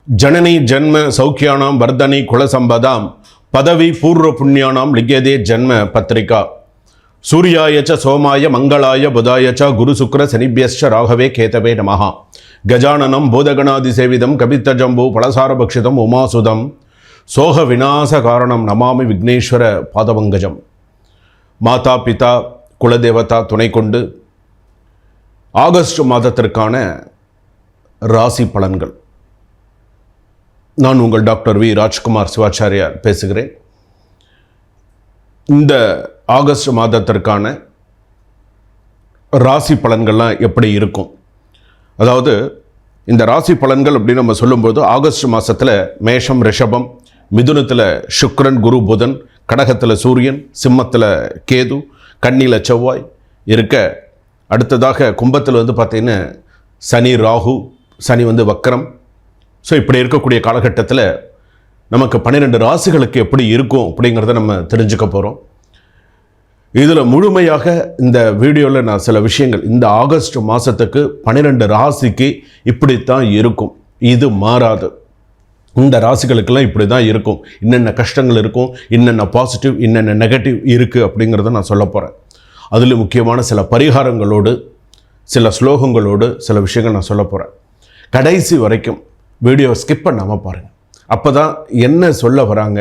जननी जन्म सौख्यानां वर्धनी कुलसंपदां पदवी पूर्व पुण्यानां लिख्यते जन्म पत्रिका सूर्याय च सोमाय मंगलाय बुधाय च गुरु शुक्र शनिभ्यश्च राघवे केतवे नमः गजाननं बोधगणादिसेवितं कवित्तजम्बू फलसारभक्षितम् उमासुदं सोह विनाश कारणं नमामि विघ्नेश्वर पादपङ्कजं माता पिता कुलदेवता துணை கொண்டு ஆகஸ்ட் மாதத்திற்கான ராசி பலன்கள். நான் உங்கள் டாக்டர் வி ராஜ்குமார் சிவாச்சாரியார் பேசுகிறேன். இந்த ஆகஸ்ட் மாதத்திற்கான ராசி பலன்கள்லாம் எப்படி இருக்கும்? அதாவது இந்த ராசி பலன்கள் அப்படின்னு நம்ம சொல்லும்போது ஆகஸ்ட் மாதத்தில் மேஷம் ரிஷபம், மிதுனத்தில் சுக்கிரன் குரு புதன், கடகத்தில் சூரியன், சிம்மத்தில் கேது, கன்னியில் செவ்வாய் இருக்க, அடுத்ததாக கும்பத்தில் வந்து பார்த்திங்கன்னா சனி ராகு, சனி வந்து வக்கரம். ஸோ இப்படி இருக்கக்கூடிய காலகட்டத்தில் நமக்கு 12 ராசிகளுக்கு எப்படி இருக்கும் அப்படிங்கிறத நம்ம தெரிஞ்சுக்க போகிறோம். இதில் முழுமையாக இந்த வீடியோவில் நான் சில விஷயங்கள், இந்த ஆகஸ்ட் மாதத்துக்கு 12 ராசிக்கு இப்படித்தான் இருக்கும், இது மாறாது. இந்த ராசிகளுக்கெல்லாம் இப்படி தான் இருக்கும், என்னென்ன கஷ்டங்கள் இருக்கும், என்னென்ன பாசிட்டிவ், என்னென்ன நெகட்டிவ் இருக்குது அப்படிங்கிறத நான் சொல்ல போகிறேன். அதில் முக்கியமான சில பரிகாரங்களோடு, சில ஸ்லோகங்களோடு சில விஷயங்கள் நான் சொல்ல போகிறேன். கடைசி வரைக்கும் வீடியோ ஸ்கிப் பண்ணாமல் பாருங்கள். அப்போ தான் என்ன சொல்ல வராங்க,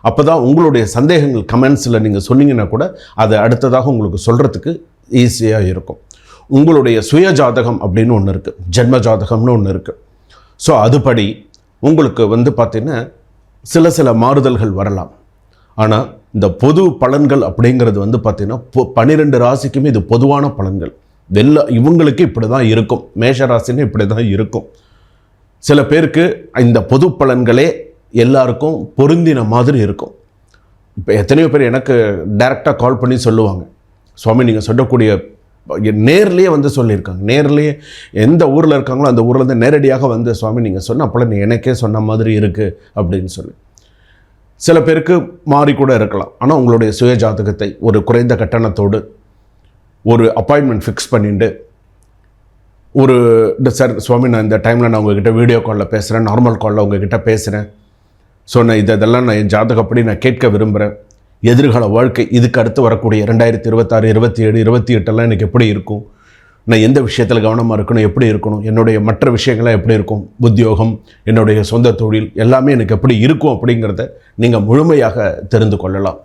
அப்போ தான் உங்களுடைய சந்தேகங்கள் கமெண்ட்ஸில் நீங்கள் சொன்னீங்கன்னா கூட அதை அடுத்ததாக உங்களுக்கு சொல்கிறதுக்கு ஈஸியாக இருக்கும். உங்களுடைய சுய ஜாதகம் அப்படின்னு ஒன்று இருக்குது, ஜென்ம ஜாதகம்னு ஒன்று இருக்குது. ஸோ அதுபடி உங்களுக்கு வந்து பார்த்திங்கன்னா சில மாறுதல்கள் வரலாம். ஆனால் இந்த பொது பலன்கள் அப்படிங்கிறது வந்து பார்த்திங்கன்னா 12 ராசிக்குமே இது பொதுவான பலன்கள். இவங்களுக்கு இப்படி தான் இருக்கும், மேஷ ராசின்னு இப்படி தான் இருக்கும். சில பேருக்கு இந்த பொது பலன்களே எல்லாருக்கும் பொருந்தின மாதிரி இருக்கும். இப்போ எத்தனையோ பேர் எனக்கு டைரெக்டாக கால் பண்ணி சொல்லுவாங்க, சுவாமி நீங்கள் சொல்லக்கூடிய நேர்லேயே வந்து சொல்லியிருக்காங்க, நேர்லேயே எந்த ஊரில் இருக்காங்களோ அந்த ஊர்லேருந்து நேரடியாக வந்து சுவாமி நீங்கள் சொன்ன அப்போல்லாம் நீ எனக்கே சொன்ன மாதிரி இருக்குது அப்படின்னு சொல்லி. சில பேருக்கு மாறி கூட இருக்கலாம். ஆனால் உங்களுடைய சுய ஜாதகத்தை ஒரு குறைந்த கட்டணத்தோடு ஒரு அப்பாயின்மெண்ட் ஃபிக்ஸ் பண்ணிட்டு, ஒரு சார் சுவாமி நான் இந்த டைமில் நான் உங்ககிட்ட வீடியோ காலில் பேசுகிறேன், நார்மல் காலில் உங்ககிட்ட பேசுகிறேன், ஸோ நான் இதெல்லாம் நான் என் ஜாதகப்படி நான் கேட்க விரும்புகிறேன். எதிர்கால வாழ்க்கை, இதுக்கு அடுத்து வரக்கூடிய 2026, 27, 28 எனக்கு எப்படி இருக்கும், நான் எந்த விஷயத்தில் கவனமாக இருக்கணும், எப்படி இருக்கணும், என்னுடைய மற்ற விஷயங்கள்லாம் எப்படி இருக்கும், உத்தியோகம், என்னுடைய சொந்த தொழில் எல்லாமே எனக்கு எப்படி இருக்கும் அப்படிங்கிறத நீங்கள் முழுமையாக தெரிந்து கொள்ளலாம்.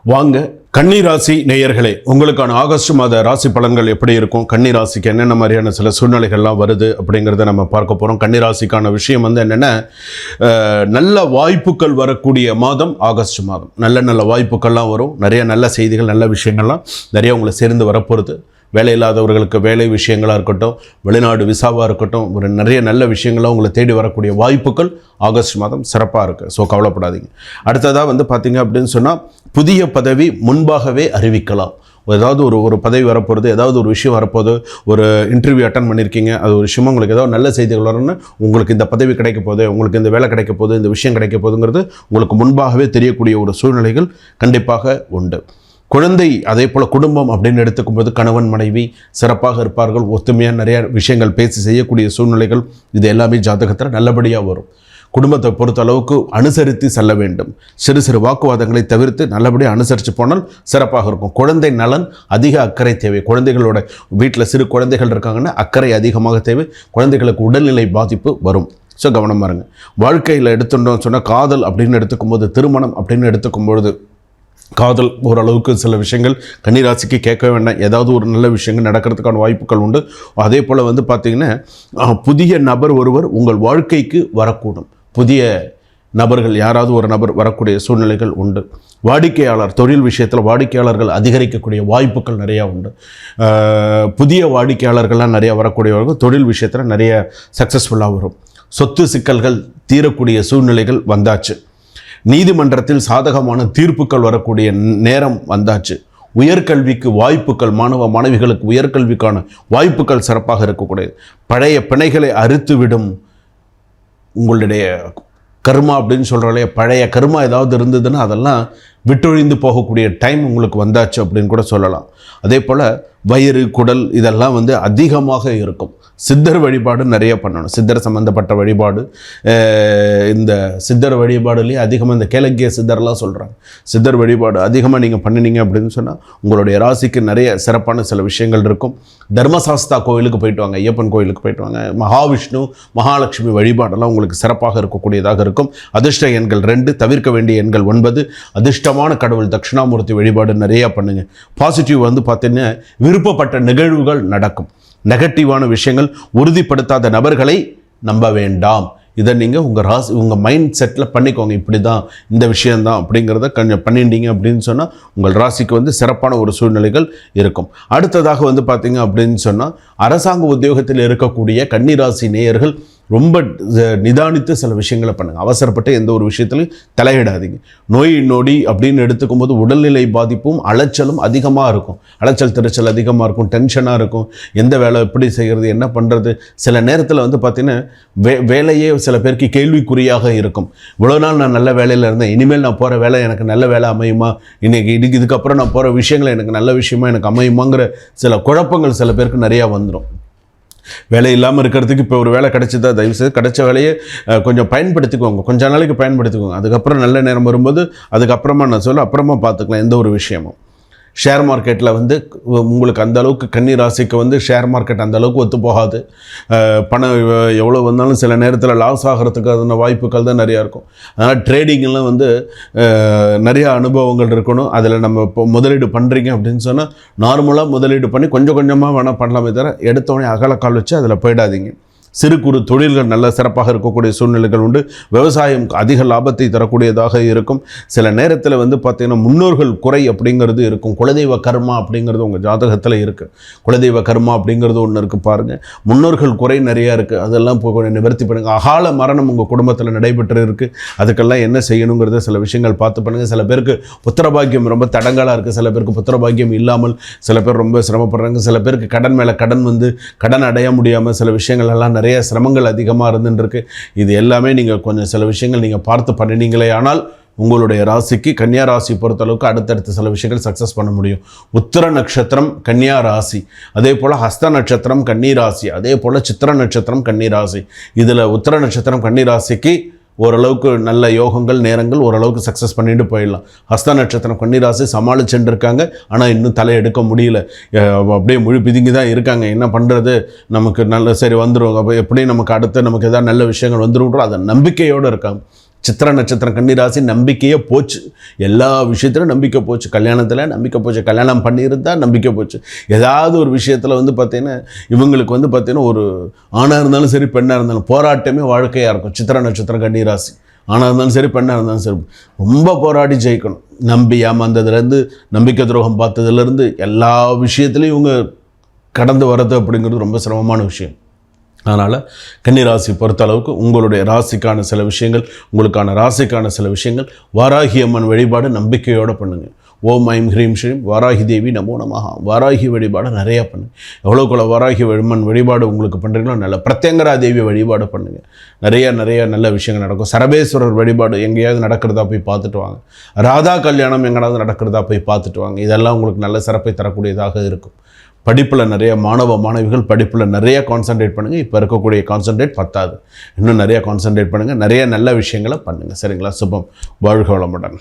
வாங்க. கன்னிராசி நேயர்களே, உங்களுக்கான ஆகஸ்ட் மாத ராசி பலன்கள் எப்படி இருக்கும், கன்னிராசிக்கு என்னென்ன மாதிரியான சில சூழ்நிலைகள்லாம் வருது அப்படிங்கிறத நம்ம பார்க்க போகிறோம். கன்னிராசிக்கான விஷயம் வந்து என்னென்னா, நல்ல வாய்ப்புகள் வரக்கூடிய மாதம் ஆகஸ்ட் மாதம். நல்ல வாய்ப்புகள்லாம் வரும், நிறைய நல்ல செய்திகள், நல்ல விஷயங்கள்லாம் நிறைய உங்களை சேர்ந்து வரப்போகிறது. வேலை இல்லாதவர்களுக்கு வேலை விஷயங்களாக இருக்கட்டும், வெளிநாடு விசாவாக இருக்கட்டும், ஒரு நிறைய நல்ல விஷயங்களாக உங்களை தேடி வரக்கூடிய வாய்ப்புகள் ஆகஸ்ட் மாதம் சிறப்பாக இருக்குது. ஸோ கவலைப்படாதீங்க. அடுத்ததாக வந்து பார்த்திங்க அப்படின்னு சொன்னால், புதிய பதவி முன்பாகவே அறிவிக்கலாம். ஏதாவது ஒரு பதவி வரப்போகிறது, ஏதாவது ஒரு விஷயம் வரப்போகுது, ஒரு இன்டர்வியூ அட்டன் பண்ணியிருக்கீங்க, அது ஒரு விஷயமா உங்களுக்கு ஏதாவது நல்ல செய்திகள் வரணும்னு, உங்களுக்கு இந்த பதவி கிடைக்க போகுது, உங்களுக்கு இந்த வேலை கிடைக்க போகுது, இந்த விஷயம் கிடைக்க போகுதுங்கிறது உங்களுக்கு முன்பாகவே தெரியக்கூடிய ஒரு சூழ்நிலைகள் கண்டிப்பாக உண்டு. குழந்தை, அதே போல் குடும்பம் அப்படின்னு எடுத்துக்கும்போது கணவன் மனைவி சிறப்பாக இருப்பார்கள், ஒத்துமையாக நிறைய விஷயங்கள் பேசி செய்யக்கூடிய சூழ்நிலைகள், இது எல்லாமே ஜாதகத்தில் நல்லபடியாக வரும். குடும்பத்தை பொறுத்த அளவுக்கு அனுசரித்து செல்ல வேண்டும். சிறு வாக்குவாதங்களை தவிர்த்து நல்லபடியாக அனுசரித்து போனால் சிறப்பாக இருக்கும். குழந்தை நலன் அதிக அக்கறை தேவை. குழந்தைகளோட வீட்டில் சிறு குழந்தைகள் இருக்காங்கன்னா அக்கறை அதிகமாக தேவை. குழந்தைகளுக்கு உடல்நிலை பாதிப்பு வரும். ஸோ கவனமாக இருங்க. வாழ்க்கையில் எடுத்துட்டோம்னு சொன்னால், காதல் அப்படின்னு எடுத்துக்கும்போது, திருமணம் அப்படின்னு எடுத்துக்கும்பொழுது, காதல் ஓரளவுக்கு சில விஷயங்கள் கன்னிராசிக்கு கேட்க வேண்டாம், ஏதாவது ஒரு நல்ல விஷயங்கள் நடக்கிறதுக்கான வாய்ப்புகள் உண்டு. அதே போல் வந்து பார்த்திங்கன்னா, புதிய நபர் ஒருவர் உங்கள் வாழ்க்கைக்கு வரக்கூடும். புதிய நபர்கள், யாராவது ஒரு நபர் வரக்கூடிய சூழ்நிலைகள் உண்டு. வாடிக்கையாளர், தொழில் விஷயத்தில் வாடிக்கையாளர்கள் அதிகரிக்கக்கூடிய வாய்ப்புகள் நிறையா உண்டு. புதிய வாடிக்கையாளர்கள்லாம் நிறையா வரக்கூடியவர்கள் தொழில் விஷயத்தில் நிறைய சக்ஸஸ்ஃபுல்லாக வரும். சொத்து சிக்கல்கள் தீரக்கூடிய சூழ்நிலைகள் வந்தாச்சு. நீதிமன்றத்தில் சாதகமான தீர்ப்புகள் வரக்கூடிய நேரம் வந்தாச்சு. உயர்கல்விக்கு வாய்ப்புகள், மாணவ மாணவிகளுக்கு உயர்கல்விக்கான வாய்ப்புகள் சிறப்பாக இருக்கக்கூடியது. பழைய பிணைகளை அறுத்துவிடும். உங்களுடைய கர்மா அப்படின்னு சொல்கிறாலே, பழைய கர்மா ஏதாவது இருந்ததுன்னா அதெல்லாம் விட்டொழிந்து போகக்கூடிய டைம் உங்களுக்கு வந்தாச்சு அப்படின்னு கூட சொல்லலாம். அதே போல் வயிறு, குடல் இதெல்லாம் வந்து அதிகமாக இருக்கும். சித்தர் வழிபாடு நிறைய பண்ணணும். சித்தர் சம்மந்தப்பட்ட வழிபாடு, இந்த சித்தர் வழிபாடுலேயே அதிகமாக இந்த கேளக்கிய சித்தர்லாம் சொல்கிறாங்க. சித்தர் வழிபாடு அதிகமாக நீங்கள் பண்ணினீங்க அப்படின்னு சொன்னால் உங்களுடைய ராசிக்கு நிறைய சிறப்பான சில விஷயங்கள் இருக்கும். தர்மசாஸ்தா கோயிலுக்கு போயிட்டு வாங்க, ஐயப்பன் கோயிலுக்கு போயிட்டு வாங்க. மகாவிஷ்ணு, மகாலட்சுமி வழிபாடெல்லாம் உங்களுக்கு சிறப்பாக இருக்கக்கூடியதாக இருக்கும். அதிர்ஷ்ட எண்கள் 2, தவிர்க்க வேண்டிய எண்கள் 9. அதிர்ஷ்டமான கடவுள் தட்சிணாமூர்த்தி வழிபாடு நிறையா பண்ணுங்கள். பாசிட்டிவ் வந்து பார்த்தீங்கன்னா விருப்பப்பட்ட நிகழ்வுகள் நடக்கும். நெகட்டிவான விஷயங்கள், உறுதிப்படுத்தாத நபர்களை நம்ப வேண்டாம். இதை நீங்கள் உங்கள் மைண்ட் செட்டில் பண்ணிக்கோங்க. இப்படி தான், இந்த விஷயந்தான் அப்படிங்கிறத கொஞ்சம் பண்ணிட்டீங்க அப்படின்னு சொன்னால் உங்கள் ராசிக்கு வந்து சிறப்பான ஒரு சூழ்நிலைகள் இருக்கும். அடுத்ததாக வந்து பார்த்தீங்க அப்படின்னு சொன்னால் அரசாங்க உத்தியோகத்தில் இருக்கக்கூடிய கன்னிராசி நேயர்கள் ரொம்ப நிதானித்து சில விஷயங்களை பண்ணுங்கள். அவசரப்பட்டு எந்த ஒரு விஷயத்துலையும் தலையிடாதீங்க. நோய் நொடி அப்படின்னு எடுத்துக்கும் போது உடல்நிலை பாதிப்பும் அலைச்சலும் அதிகமாக இருக்கும். அலைச்சல் திருச்சல் அதிகமாக இருக்கும், டென்ஷனாக இருக்கும். எந்த வேலை எப்படி செய்கிறது, என்ன பண்ணுறது. சில நேரத்தில் வந்து பார்த்திங்கன்னா வேலையே சில பேருக்கு கேள்விக்குறியாக இருக்கும். இவ்வளோ நாள் நான் நல்ல வேலையில் இருந்தேன், இனிமேல் நான் போகிற வேலை எனக்கு நல்ல வேலை அமையுமா, இதுக்கப்புறம் நான் போகிற விஷயங்கள் எனக்கு நல்ல விஷயமா எனக்கு அமையுமாங்கிற சில குழப்பங்கள் சில பேருக்கு நிறையா வந்துடும். வேலை இல்லாமல் இருக்கிறதுக்கு இப்போ ஒரு வேலை கிடைச்சதா, தயவுசெய்து கிடைச்ச வேலையை கொஞ்சம் பயன்படுத்திக்குவாங்க. கொஞ்ச நாளைக்கு பயன்படுத்திக்குவாங்க. அதுக்கப்புறம் நல்ல நேரம் வரும்போது அதுக்கப்புறமா நான் அப்புறமா பார்த்துக்கலாம் எந்த ஒரு விஷயமும். ஷேர் மார்க்கெட்டில் வந்து உங்களுக்கு அந்த அளவுக்கு கன்னி ராசிக்கு வந்து ஷேர் மார்க்கெட் அந்த அளவுக்கு ஒத்து போகாது. பணம் எவ்வளோ வந்தாலும் சில நேரத்தில் லாஸ் ஆகிறதுக்கு அதுன வாய்ப்புகள் தான் நிறையா இருக்கும். அதனால் ட்ரேடிங்கெலாம் வந்து நிறையா அனுபவங்கள் இருக்கணும். அதில் நம்ம இப்போ முதலீடு பண்ணுறீங்க அப்படின்னு சொன்னால் நார்மலாக முதலீடு பண்ணி கொஞ்சம் கொஞ்சமாக வேணால் பண்ணலாமே தவிர எடுத்தோடனே அகலக்கால் வச்சு அதில் போயிடாதீங்க. சிறு குறு தொழில்கள் நல்ல சிறப்பாக இருக்கக்கூடிய சூழ்நிலைகள் உண்டு. விவசாயம் அதிக லாபத்தை தரக்கூடியதாக இருக்கும். சில நேரத்தில் வந்து பார்த்திங்கன்னா முன்னோர்கள் குறை அப்படிங்கிறது இருக்கும். குலதெய்வ கர்மா அப்படிங்கிறது உங்கள் ஜாதகத்தில் இருக்குது. குலதெய்வ கர்மா அப்படிங்கிறது ஒன்று இருக்குது பாருங்கள். முன்னோர்கள் குறை நிறையா இருக்குது. அதெல்லாம் போய் நிவர்த்தி பண்ணுங்கள். அகால மரணம் உங்கள் குடும்பத்தில் நடைபெற்று இருக்குது. அதுக்கெல்லாம் என்ன செய்யணுங்கிறத சில விஷயங்கள் பார்த்து பண்ணுங்கள். சில பேருக்கு புத்திரபாக்கியம் ரொம்ப தடங்கலாக இருக்குது. சில பேருக்கு புத்திரபாக்கியம் இல்லாமல் சில பேர் ரொம்ப சிரமப்படுறாங்க. சில பேருக்கு கடன் மேலே கடன் வந்து கடன் அடைய முடியாமல் சில விஷயங்கள் எல்லாம் நிறைய சிரமங்கள் அதிகமாக இருந்துருக்கு. இது எல்லாமே நீங்கள் கொஞ்சம் சில விஷயங்கள் நீங்கள் பார்த்து பண்ணினீங்களே ஆனால் உங்களுடைய ராசிக்கு, கன்னியா ராசி பொறுத்தளவுக்கு அடுத்தடுத்த சில விஷயங்கள் சக்ஸஸ் பண்ண முடியும். உத்திர நட்சத்திரம் கன்னியா ராசி, அதே போல் ஹஸ்த நட்சத்திரம் கன்னி ராசி, அதே போல் சித்திர நட்சத்திரம் கன்னி ராசி. இதில் உத்திர நட்சத்திரம் கன்னி ராசிக்கு ஓரளவுக்கு நல்ல யோகங்கள் நேரங்கள் ஓரளவுக்கு சக்ஸஸ் பண்ணிட்டு போயிடலாம். ஹஸ்த நட்சத்திரம் கன்னிராசி சமாளிச்சுட்டு இருக்காங்க. ஆனால் இன்னும் தலையெடுக்க முடியல. அப்படியே மொழி பிதுங்கி தான் இருக்காங்க. என்ன பண்ணுறது, நமக்கு நல்ல சரி வந்துடும், அப்போ எப்படி நமக்கு அடுத்து நமக்கு எதாவது நல்ல விஷயங்கள் வந்துடும் அதை நம்பிக்கையோடு இருக்காங்க. சித்திர நட்சத்திரம் கன்னிராசி நம்பிக்கையே போச்சு. எல்லா விஷயத்திலும் நம்பிக்கை போச்சு. கல்யாணத்தில் நம்பிக்கை போச்சு. கல்யாணம் பண்ணியிருந்தால் நம்பிக்கை போச்சு. ஏதாவது ஒரு விஷயத்தில் வந்து பார்த்திங்கன்னா இவங்களுக்கு வந்து பார்த்திங்கன்னா ஒரு ஆணாக இருந்தாலும் சரி பெண்ணாக இருந்தாலும் போராட்டமே வாழ்க்கையாக இருக்கும். சித்திர நட்சத்திரம் கன்னிராசி ஆணாக இருந்தாலும் சரி பெண்ணாக இருந்தாலும் சரி ரொம்ப போராடி ஜெயிக்கணும். நம்பி ஏமாந்ததுலேருந்து, நம்பிக்கை துரோகம் பார்த்ததுலேருந்து எல்லா விஷயத்துலையும் இவங்க கடந்து வர்றது அப்படிங்கிறது ரொம்ப சிரமமான விஷயம். அதனால் கன்னிராசி பொறுத்த அளவுக்கு உங்களுடைய ராசிக்கான சில விஷயங்கள், உங்களுக்கான ராசிக்கான சில விஷயங்கள், வாராகி அம்மன் வழிபாடு நம்பிக்கையோடு பண்ணுங்கள். ஓம் ஐம் ஹ்ரீம் ஸ்ரீம் வாராகி தேவி நமோ நமஹா. வாராகி வழிபாடு நிறையா பண்ணுங்கள். எவ்வளோக்குள்ள வாராகி அம்மன் வழிபாடு உங்களுக்கு பண்ணுறீங்களோ நல்ல. பிரத்யங்கரா தேவி வழிபாடு பண்ணுங்கள். நிறைய நல்ல விஷயங்கள் நடக்கும். சரபேஸ்வரர் வழிபாடு எங்கேயாவது நடக்கிறதா போய் பார்த்துட்டு வாங்க. ராதா கல்யாணம் எங்கேயாவது நடக்கிறதா போய் பார்த்துட்டு வாங்க. இதெல்லாம் உங்களுக்கு நல்ல சிறப்பை தரக்கூடியதாக இருக்கும். படிப்பில் நிறைய மாணவிகள் படிப்பில் நிறைய கான்சன்ட்ரேட் பண்ணுங்கள். இப்போ இருக்கக்கூடிய கான்சன்ட்ரேட் பத்தாது. இன்னும் நிறைய கான்சன்ட்ரேட் பண்ணுங்கள். நிறைய நல்ல விஷயங்களை பண்ணுங்கள். சரிங்களா? சுபம். வாழ்க வளமுடன்.